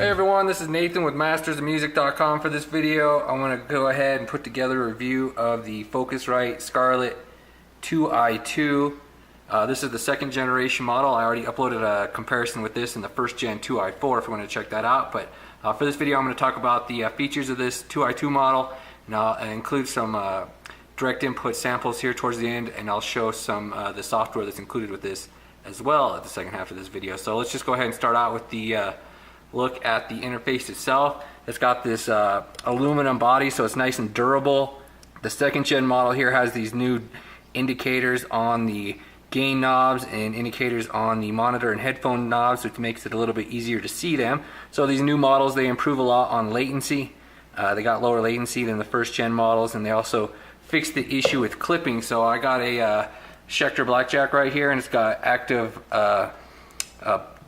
Hey everyone, this is Nathan with mastersofmusic.com. For this video, I want to go ahead and put together a review of the Focusrite Scarlett 2i2. This is the second generation model. I already uploaded a comparison with this in the first gen 2i4 if you want to check that out. But for this video, I'm going to talk about the features of this 2i2 model, and I'll include some direct input samples here towards the end, and I'll show some the software that's included with this as well at the second half of this video. So let's just go ahead and start out with the look at the interface itself. It's got this aluminum body, so it's nice and durable. The second gen model here has these new indicators on the gain knobs and indicators on the monitor and headphone knobs, which makes it a little bit easier to see them. So these new models, they improve a lot on latency. They got lower latency than the first gen models, and they also fixed the issue with clipping. So I got a Schecter Blackjack right here, and it's got active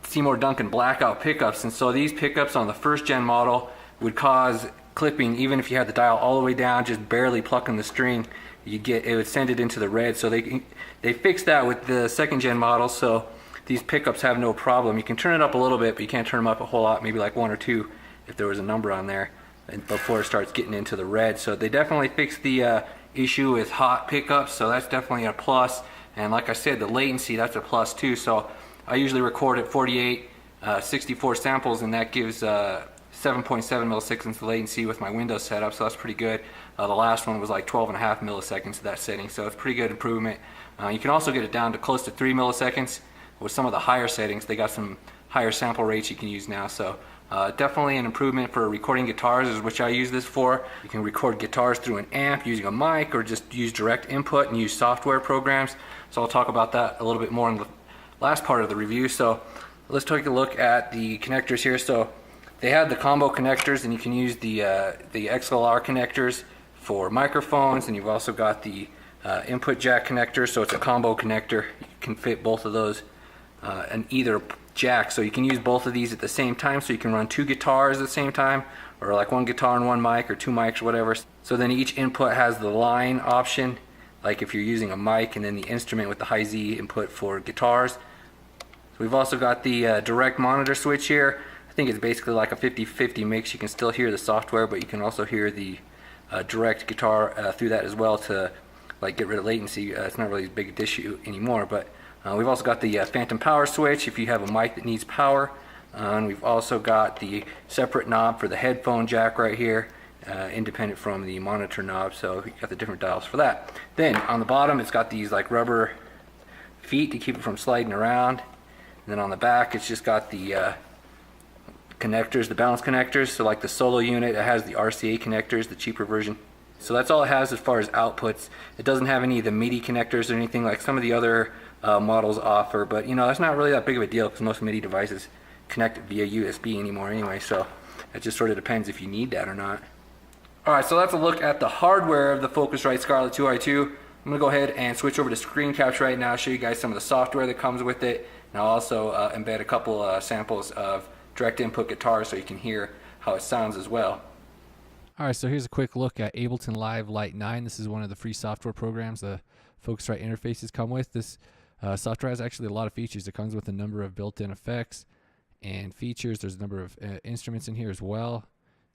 Seymour Duncan blackout pickups, and so these pickups on the first gen model would cause clipping. Even if you had the dial all the way down, just barely plucking the string, it would send it into the red. So they fixed that with the second gen model, so these pickups have no problem. You can turn it up a little bit, but you can't turn them up a whole lot, maybe like 1 or 2 if there was a number on there, and before it starts getting into the red. So they definitely fixed the issue with hot pickups, so that's definitely a plus. And like I said, the latency, that's a plus too. So I usually record at 48, 64 samples, and that gives 7.7 milliseconds of latency with my Windows setup, so that's pretty good. The last one was like 12.5 milliseconds to that setting, so it's pretty good improvement. You can also get it down to close to 3 milliseconds with some of the higher settings. They got some higher sample rates you can use now, so definitely an improvement for recording guitars, which I use this for. You can record guitars through an amp using a mic, or just use direct input and use software programs. So I'll talk about that a little bit more in the last part of the review. So let's take a look at the connectors here. So they have the combo connectors, and you can use the XLR connectors for microphones, and you've also got the input jack connector, so it's a combo connector. You can fit both of those in either jack, so you can use both of these at the same time, so you can run 2 guitars at the same time, or like 1 guitar and 1 mic, or 2 mics, or whatever. So then each input has the line option, like if you're using a mic, and then the instrument with the high Z input for guitars. So we've also got the direct monitor switch here. I think it's basically like a 50-50 mix. You can still hear the software, but you can also hear the direct guitar through that as well to like get rid of latency. It's not really a big issue anymore, but we've also got the phantom power switch if you have a mic that needs power. And we've also got the separate knob for the headphone jack right here, independent from the monitor knob, so you got the different dials for that. Then on the bottom, it's got these like rubber feet to keep it from sliding around. And then on the back, it's just got the connectors, the balance connectors. So like the solo unit, it has the RCA connectors, the cheaper version. So that's all it has as far as outputs. It doesn't have any of the MIDI connectors or anything like some of the other models offer, but you know, that's not really that big of a deal because most MIDI devices connect via USB anymore anyway, so it just sort of depends if you need that or not. Alright, so that's a look at the hardware of the Focusrite Scarlett 2i2. I'm going to go ahead and switch over to screen capture right now, show you guys some of the software that comes with it, and I'll also embed a couple samples of direct input guitars so you can hear how it sounds as well. Alright, so here's a quick look at Ableton Live Lite 9. This is one of the free software programs the Focusrite interfaces come with. This software has actually a lot of features. It comes with a number of built-in effects and features. There's a number of instruments in here as well.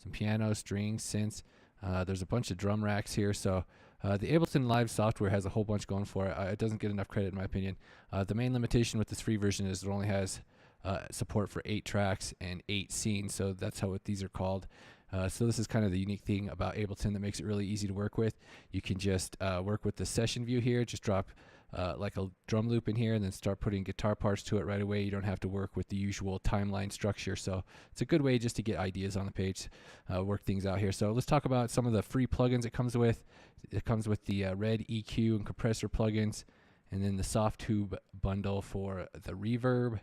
Some piano, strings, synths. There's a bunch of drum racks here. So the Ableton Live software has a whole bunch going for it. It doesn't get enough credit in my opinion. The main limitation with this free version is it only has support for 8 tracks and 8 scenes. So that's how these are called. So this is kind of the unique thing about Ableton that makes it really easy to work with. You can just work with the session view here, just drop like a drum loop in here and then start putting guitar parts to it right away. You don't have to work with the usual timeline structure. So it's a good way just to get ideas on the page, work things out here. So let's talk about some of the free plugins it comes with. It comes with the red EQ and compressor plugins, and then the soft tube bundle for the reverb.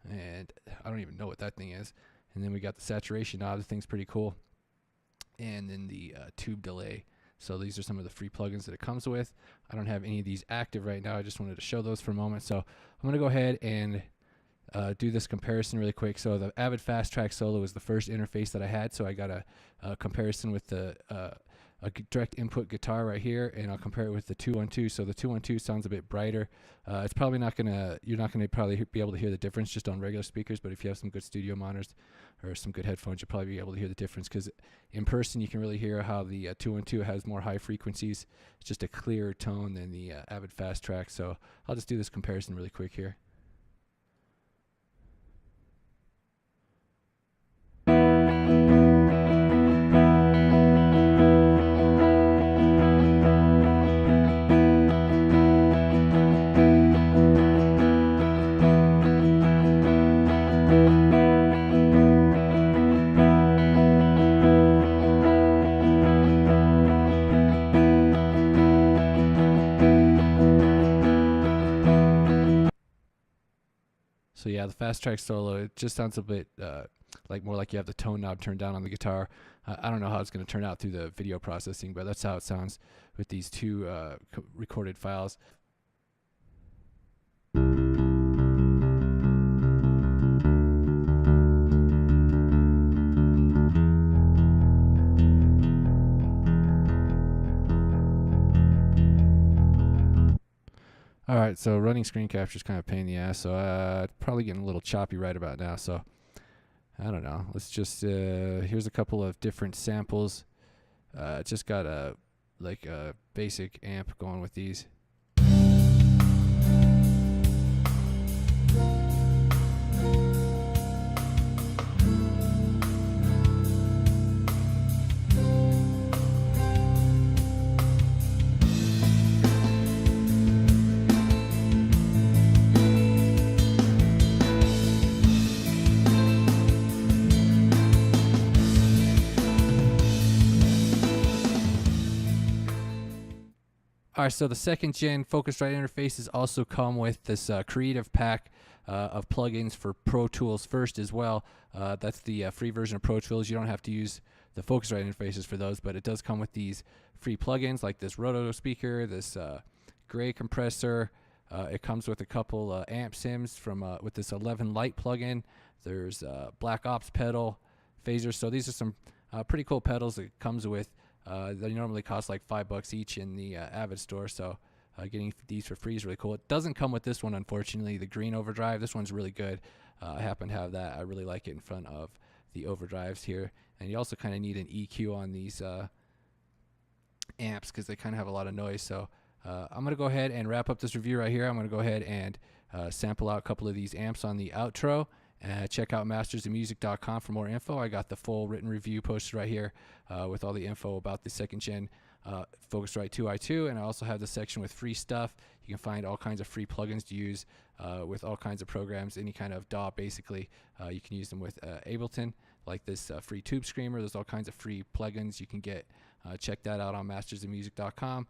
And I don't even know what that thing is. And then we got the saturation knob. The thing's pretty cool. And then the tube delay. So these are some of the free plugins that it comes with. I don't have any of these active right now. I just wanted to show those for a moment. So I'm going to go ahead and do this comparison really quick. So the Avid Fast Track Solo is the first interface that I had. So I got a comparison with the direct input guitar right here, and I'll compare it with the 212. So the 212 sounds a bit brighter. It's probably not gonna, you're not gonna probably be able to hear the difference just on regular speakers, but if you have some good studio monitors or some good headphones, you'll probably be able to hear the difference, because in person you can really hear how the 212 has more high frequencies. It's just a clearer tone than the Avid Fast Track. So I'll just do this comparison really quick here. So yeah, the fast track solo, it just sounds a bit like more like you have the tone knob turned down on the guitar. I don't know how it's going to turn out through the video processing, but that's how it sounds with these two recorded files. Alright, so running screen capture is kind of a pain in the ass, so probably getting a little choppy right about now, so I don't know. Let's just, here's a couple of different samples. Just got a basic amp going with these. Alright, so the second gen Focusrite interfaces also come with this creative pack of plugins for Pro Tools first as well. That's the free version of Pro Tools. You don't have to use the Focusrite interfaces for those, but it does come with these free plugins like this Roto speaker, this gray compressor. It comes with a couple amp sims from with this 11 Lite plugin. There's Black Ops pedal, phaser. So these are some pretty cool pedals that it comes with. They normally cost like $5 each in the Avid store, so getting these for free is really cool. It doesn't come with this one, unfortunately, the green Overdrive. This one's really good. I happen to have that. I really like it in front of the Overdrives here. And you also kind of need an EQ on these amps because they kind of have a lot of noise. So I'm going to go ahead and wrap up this review right here. I'm going to go ahead and sample out a couple of these amps on the outro. Check out mastersofmusic.com for more info. I got the full written review posted right here with all the info about the second gen Focusrite 2i2, and I also have the section with free stuff. You can find all kinds of free plugins to use with all kinds of programs, any kind of DAW basically. You can use them with Ableton, like this free tube screamer. There's all kinds of free plugins you can get. Check that out on mastersofmusic.com.